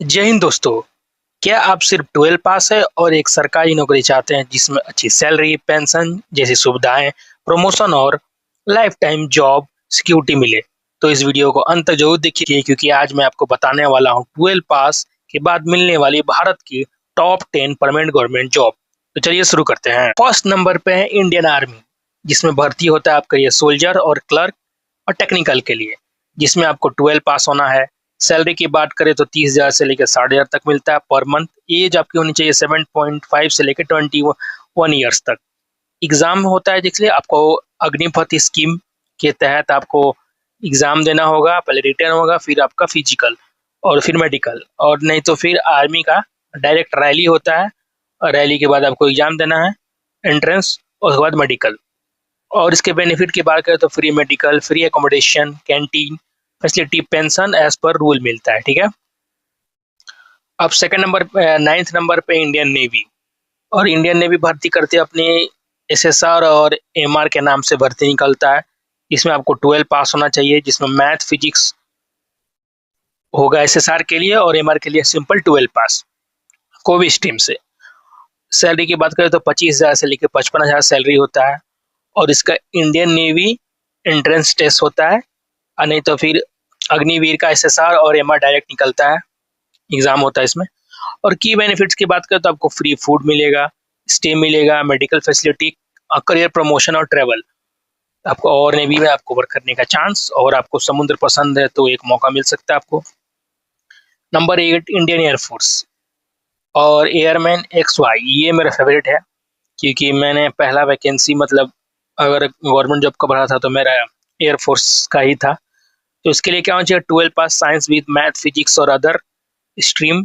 जय हिंद दोस्तों। क्या आप सिर्फ 12 पास है और एक सरकारी नौकरी चाहते हैं जिसमें अच्छी सैलरी, पेंशन जैसी सुविधाएं, प्रमोशन और लाइफ टाइम जॉब सिक्योरिटी मिले? तो इस वीडियो को अंत तक जरूर देखिए क्योंकि आज मैं आपको बताने वाला हूं 12 पास के बाद मिलने वाली भारत की टॉप 10 परमानेंट गवर्नमेंट जॉब। तो चलिए शुरू करते हैं। फर्स्ट नंबर पे है इंडियन आर्मी, जिसमें भर्ती होता है आपका ये सोल्जर और क्लर्क और टेक्निकल के लिए, जिसमें आपको 12 पास होना है। सैलरी की बात करें तो 30,000 से लेकर 60,000 तक मिलता है पर मंथ। एज आपकी होनी चाहिए 7.5 से लेकर 21 ईयर्स तक। एग्जाम होता है जिसलिए आपको अग्निपथ स्कीम के तहत आपको एग्जाम देना होगा। पहले रिटर्न होगा, फिर आपका फिजिकल और फिर मेडिकल, और नहीं तो फिर आर्मी का डायरेक्ट रैली होता है और रैली के बाद आपको एग्जाम देना है, एंट्रेंस, और उसके बाद मेडिकल। और इसके बेनिफिट की बात करें तो free medical, free accommodation, canteen facility, pension age पर रूल मिलता है। ठीक है। अब सेकंड नंबर, नाइन्थ नंबर पे इंडियन नेवी। और इंडियन नेवी भर्ती करते अपने एसएसआर और एमआर के नाम से भर्ती निकलता है। इसमें आपको 12 पास होना चाहिए, जिसमें मैथ फिजिक्स होगा एसएसआर के लिए और एमआर के लिए सिंपल 12 पास, कोई भी स्ट्रीम से। सैलरी की बात करें तो 25,000 से लेकर 55,000 सैलरी होता है। और इसका इंडियन नेवी एंट्रेंस टेस्ट होता है, और नहीं तो फिर अग्निवीर का एसएसआर और एमआर डायरेक्ट निकलता है, एग्जाम होता है इसमें। और की बेनिफिट्स की बात करें तो आपको फ्री फूड मिलेगा, स्टे मिलेगा, मेडिकल फैसिलिटी, करियर प्रमोशन और ट्रेवल आपको, और नेवी में आपको वर्क करने का चांस, और आपको समुद्र पसंद है तो एक मौका मिल सकता है आपको। नंबर 8 इंडियन एयरफोर्स और एयरमैन XY, ये मेरा फेवरेट है क्योंकि मैंने पहला वैकेंसी मतलब अगर गवर्नमेंट जॉब का भरा था तो मेरा एयरफोर्स का ही था। तो इसके लिए क्या होना चाहिए? 12 पास साइंस विद मैथ फिजिक्स और अदर स्ट्रीम,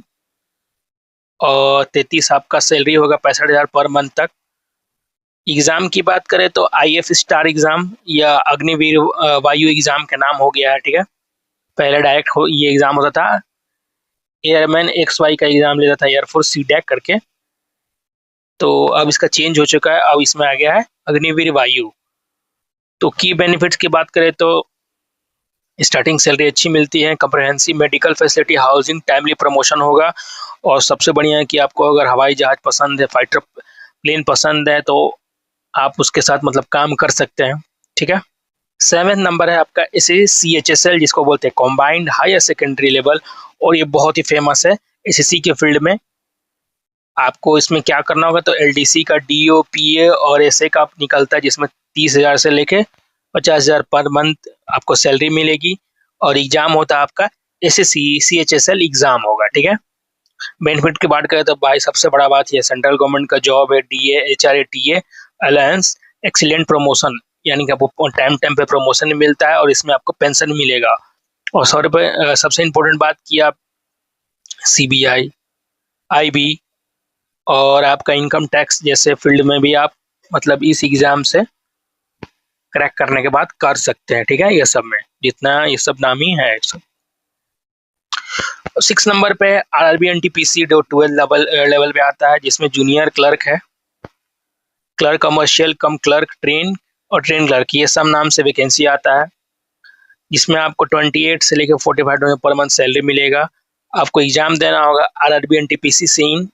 और 33 आपका सैलरी होगा 65,000 पर मंथ तक। एग्जाम की बात करें तो IF स्टार एग्जाम या अग्निवीर वायु एग्जाम का नाम हो गया है। ठीक है। पहले डायरेक्ट ये एग्जाम होता था, एयरमैन XY का एग्जाम लेता था एयरफोर्स CDAC करके, तो अब इसका चेंज हो चुका है, अब इसमें आ गया है अग्निवीर वायु। तो की बेनिफिट्स की बात करें तो स्टार्टिंग सैलरी अच्छी मिलती है, comprehensive medical facility, housing, timely promotion होगा, और सबसे बढ़िया है कि आपको अगर हवाई जहाज पसंद है, फाइटर प्लेन पसंद है, तो आप उसके साथ मतलब काम कर सकते हैं। ठीक है। सेवेंथ नंबर है आपका CHSL, जिसको बोलते हैं कॉम्बाइंड हायर सेकेंडरी लेवल, और ये बहुत ही फेमस है SSC के फील्ड में। आपको इसमें क्या करना होगा तो LDC का DO PA और SA का निकलता है, जिसमें 30,000 से लेके 50,000 पर मंथ आपको सैलरी मिलेगी। और एग्जाम होता है आपका SSC CHSL एग्जाम होगा। ठीक है। बेनिफिट की बात करें तो भाई सबसे बड़ा बात ये सेंट्रल गवर्नमेंट का जॉब है, DA HRA TA alliance, excellent promotion, यानी कि आपको टाइम टाइम पे प्रमोशन मिलता है और इसमें आपको पेंशन मिलेगा। और सबसे इम्पोर्टेंट बात कि आप CBI, IB और आपका इनकम टैक्स जैसे फील्ड में भी आप मतलब इस एग्जाम से क्रैक करने के बाद कर सकते हैं। ठीक है। ये सब में जितना ये सब नामी है सब। 6 नंबर पे RRB NTPC जो 12 लेवल पे आता है, जिसमें जूनियर क्लर्क है, क्लर्क कमर्शियल कम क्लर्क ट्रेन और ट्रेन क्लर्क, ये सब नाम से वैकेंसी आता है, जिसमें आपको 28 से लेकर 45 पर मंथ सैलरी मिलेगा। आपको एग्जाम देना होगा RRB NTPC सेम।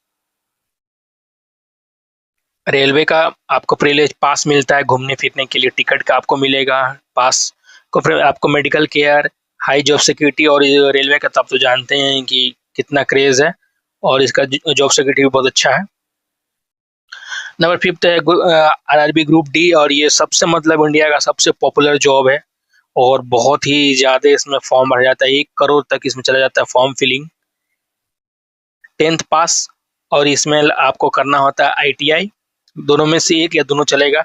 रेलवे का आपको प्रिविलेज पास मिलता है, घूमने फिरने के लिए टिकट का आपको मिलेगा पास को। फिर आपको medical care, high job security, और रेलवे का तो आप तो जानते हैं कि कितना क्रेज है, और इसका जॉब सिक्योरिटी भी बहुत अच्छा है। नंबर 5 है RRB ग्रुप D, और ये सबसे मतलब इंडिया का सबसे पॉपुलर जॉब है, और बहुत ही ज्यादा इसमें फॉर्म भर जाता है, 1 करोड़ तक इसमें चला जाता है फॉर्म फिलिंग। 10th पास, और इसमें आपको करना होता है ITI, दोनों में से एक या दोनों चलेगा।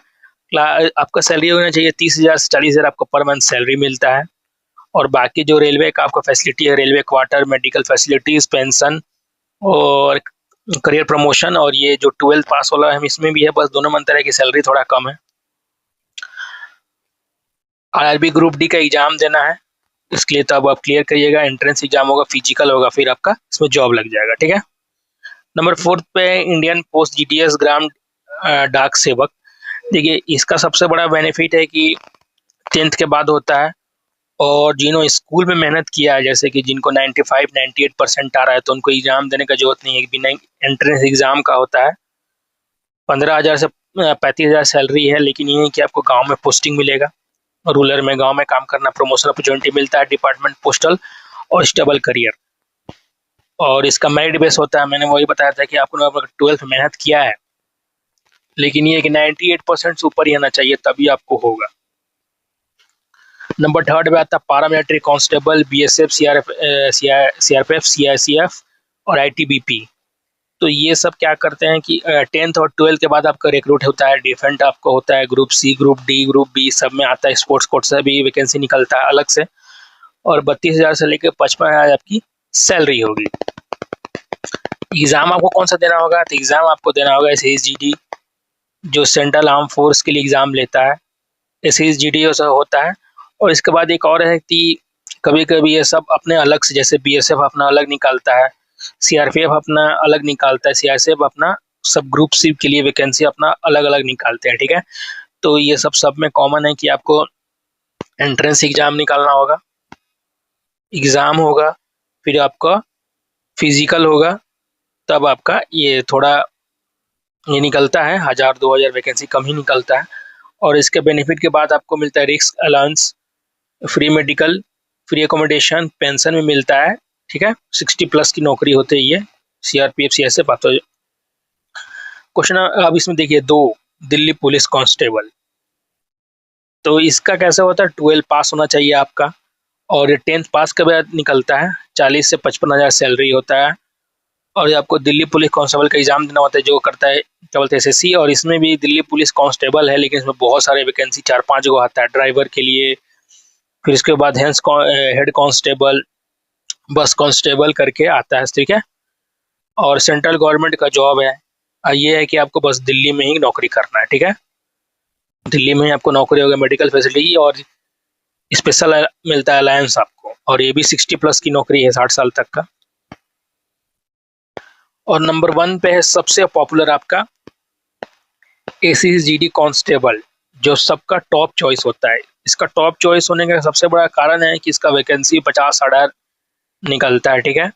आपका सैलरी होना चाहिए 30,000 से 40,000 आपको पर मंथ सैलरी मिलता है। और बाकी जो रेलवे का आपका फैसिलिटी है, railway quarter, medical facilities, pension और करियर प्रमोशन, और ये जो 12th पास वाला है इसमें भी है, बस दोनों में अंतर है कि सैलरी थोड़ा कम है। RRB ग्रुप D का एग्जाम देना है, इसके लिए तो अब आप क्लियर करिएगा, एंट्रेंस एग्जाम होगा, फिजिकल होगा, फिर आपका इसमें जॉब लग जाएगा। ठीक है। नंबर 4 पे इंडियन पोस्ट GTS ग्राम डाक सेवक। देखिए इसका सबसे बड़ा बेनिफिट है कि 10th के बाद होता है, और जिन्होंने स्कूल में मेहनत किया है, जैसे कि जिनको 95-98% आ रहा है, तो उनको एग्जाम देने का जरूरत नहीं है। बिना एंट्रेंस एग्जाम का होता है। 15,000 से 35,000 सैलरी है, लेकिन ये है कि आपको गांव में पोस्टिंग मिलेगा, रूरल में गांव में काम करना, प्रमोशन अपॉर्चुनिटी मिलता है, डिपार्टमेंट पोस्टल और स्टेबल करियर। और इसका मेरिट बेस होता है। मैंने वही बताया था कि आपने अगर 12th मेहनत किया है, लेकिन ये कि 98% से ऊपर ही आना चाहिए, तभी आपको होगा। नंबर 3rd पे आता है paramilitary constable, BSF, CRPF, CISF और आईटीबीपी। तो ये सब क्या करते हैं कि 10th और 12th के बाद आपका रिक्रूट होता है। डिफेंट आपको होता है, group C, group D, group B, सब में आता है। स्पोर्ट्स कोटा से भी वैकेंसी निकलता है अलग से। और 32,000 से लेकर 55,000 आपकी सैलरी होगी। एग्जाम आपको कौन सा देना होगा? तो एग्जाम आपको देना होगा SSGD, जो सेंट्रल आर्म फोर्स के लिए एग्जाम लेता है। SSGD होता है। और इसके बाद एक और है कि कभी कभी ये सब अपने अलग से, जैसे BSF अपना अलग निकालता है, CRPF अपना अलग निकालता है, CISF अपना, सब ग्रुप सी के लिए वैकेंसी अपना अलग अलग निकालते हैं। ठीक है, तो ये सब में कॉमन है कि आपको एंट्रेंस एग्जाम निकालना होगा, एग्जाम होगा, फिर आपका फिजिकल होगा, तब आपका ये थोड़ा ये निकलता है। 1,000-2,000 वैकेंसी कम ही निकलता है। और इसके बेनिफिट के बाद आपको मिलता है risk allowance, free medical, free accommodation, pension में मिलता है। ठीक है, 60+ की नौकरी होती है ये CRPF CISF। तो क्वेश्चन अब इसमें देखिए 2, दिल्ली पुलिस कांस्टेबल। तो इसका कैसा होता है? 12 पास होना चाहिए आपका, और ये 10th पास के बाद निकलता है। 40 से 55,000 सैलरी होता है। और ये आपको दिल्ली पुलिस कांस्टेबल का एग्जाम देना होता है, जो करता है क्या बोलते हैं SSC। और इसमें भी दिल्ली पुलिस कांस्टेबल है, लेकिन इसमें बहुत सारे वैकेंसी 4-5 गो आता है ड्राइवर के लिए। फिर इसके बाद हेड कांस्टेबल, बस कांस्टेबल करके आता है। ठीक है, और सेंट्रल गवर्नमेंट का जॉब है। ये है कि आपको बस दिल्ली में ही नौकरी करना है। ठीक है, दिल्ली में ही आपको नौकरी होगी, मेडिकल फैसिलिटी और स्पेशल मिलता है अलायंस आपको। और ये भी 60+ की नौकरी है, 60 साल तक का। और नंबर 1 पे है सबसे पॉपुलर आपका SSGD कांस्टेबल, जो सबका टॉप चॉइस होता है। इसका टॉप चॉइस होने का सबसे बड़ा कारण है कि इसका वैकेंसी 50,000 निकलता है। ठीक है,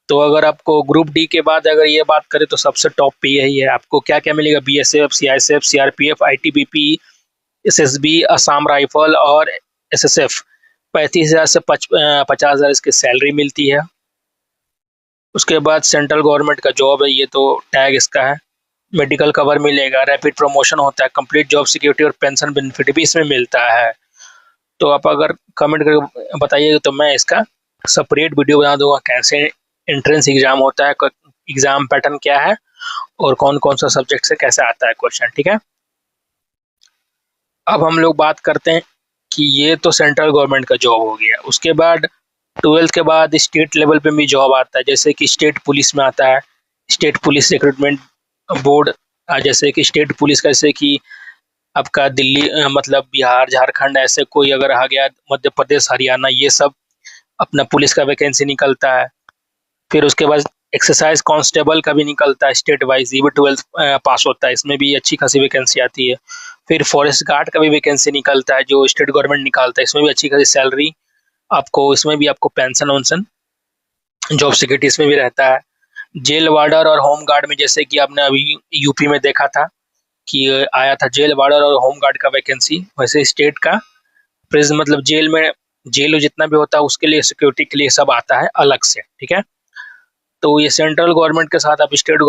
तो अगर आपको ग्रुप डी के बाद अगर ये बात करें तो सबसे टॉप पे यही है। आपको क्या क्या मिलेगा? BSF, CISF, CRPF, ITBP, SSB, Assam rifle और SSF। 35,000 से 50,000 इसकी सैलरी मिलती है। उसके बाद सेंट्रल गवर्नमेंट का जॉब है, ये तो टैग इसका है। मेडिकल कवर मिलेगा, रैपिड प्रमोशन होता है, कंप्लीट जॉब सिक्योरिटी और पेंशन बेनिफिट भी इसमें मिलता है। तो आप अगर कमेंट करके बताइएगा तो मैं इसका सेपरेट वीडियो बना दूंगा, कैसे एंट्रेंस एग्जाम होता है, एग्जाम पैटर्न क्या है और कौन कौन सा सब्जेक्ट से कैसे आता है क्वेश्चन। ठीक है, अब हम लोग बात करते हैं कि ये तो सेंट्रल गवर्नमेंट का जॉब हो गया। उसके बाद 12th के बाद स्टेट लेवल पे भी जॉब आता है, जैसे कि स्टेट पुलिस में आता है, स्टेट पुलिस रिक्रूटमेंट बोर्ड। जैसे कि स्टेट पुलिस कैसे कि आपका दिल्ली मतलब बिहार, झारखंड, ऐसे कोई अगर आ गया, मध्य प्रदेश, हरियाणा, ये सब अपना पुलिस का वैकेंसी निकलता है। फिर उसके बाद एक्सरसाइज कांस्टेबल का भी निकलता है स्टेट वाइज, ये भी 12th पास होता है, इसमें भी अच्छी खासी वैकेंसी आती है। फिर फॉरेस्ट गार्ड का भी वैकेंसी निकलता है, जो स्टेट गवर्नमेंट निकालता है, इसमें भी अच्छी खासी सैलरी आपको, इसमें भी आपको पेंशन वेंशन, जॉब सिक्योरिटी इसमें भी रहता है। जेल वार्डर और होम गार्ड में, जैसे कि आपने अभी यूपी में देखा था कि आया था जेल वार्डर और होम गार्ड का वैकेंसी, वैसे स्टेट का प्रिजन मतलब जेल में, जेल जितना भी होता है उसके लिए सिक्योरिटी के लिए सब आता है अलग से। ठीक है, तो ये सेंट्रल गवर्नमेंट के साथ आप स्टेट